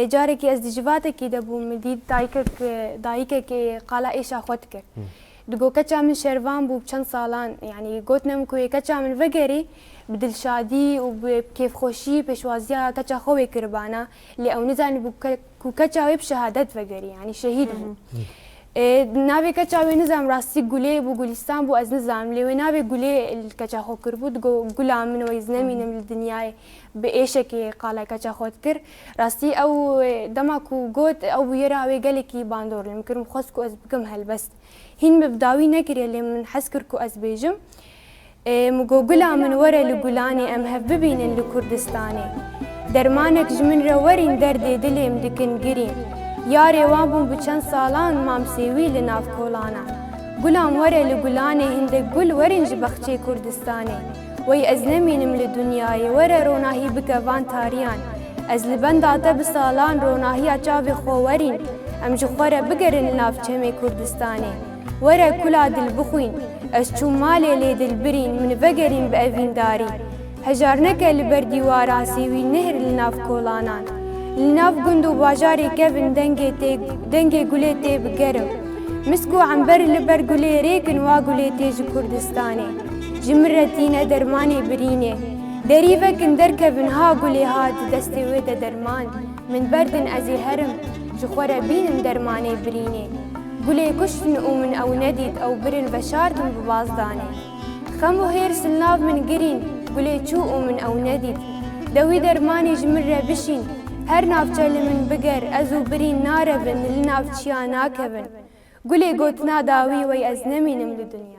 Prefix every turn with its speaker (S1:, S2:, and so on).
S1: جارك از دجواتك دبو مدید دایکك قالا ایشا خود کرد دگو کچا من شروان بو چند سالان يعني قوتنا مكوي کچا من وگری بدل شادی و بكيف خوشی پیشوازیا کچا خوی کربانا لی او نزانی بو کو کچا وی بشهادت وگری يعني شهید بو نابي کچا وی نظام راستی گوله بو گلستان بو از نظام لی نابي گوله کچا خو کربو دگو گولا من ویز نمینم الدنيا بإيشك قال كذا خود كر راستي أو دماكو جوت أو يراوي قالكي باندور يمكن مخصكو أزبكم هالبس هين ببداوي نكري اللي من حسكركو أزبيجم مجوجلا من ورا لجولاني أم هببين لكردستاني درمانك جمن رورين دردي دلهم دكن جرين ياري وابون بچن سالان مام سيوي لناف كولانا جولام ورا لجولاني هندك جول ورين جبختي كردستاني وي أزنمينم لدنياي ورا روناهي بكفان تاريان أزلبن داتا بسالان روناهي أجابي خوارين أم جخورا بقرن لاف چمي كردستاني ورا كلا دل بخوين أشتو مالي لي دل برين من بقرين بأفين داري هجارنك لبردي واراسي وي نهر لناف كولانان لناف قندو باجاري كفن دنگي قولي تي بقرم مسكو عنبر لبر قولي ريكن واقولي تيج كردستاني جمرتينا درماني بريني دريفك دركبن ها قولي هاد دستي ويدا درمان من بردن أزي هرم جخورا بين درماني بريني قولي كشفن أومن أو نديد أو برن بشاردن ببازداني خمو هير سلناف من قرين قولي چو أومن أو نديد دوي درماني جمرة بشين هر نافچل من بقر أزو برين ناربن لنافچيا ناكبن قولي قوتنا داوي وي أزنمينم لدنيا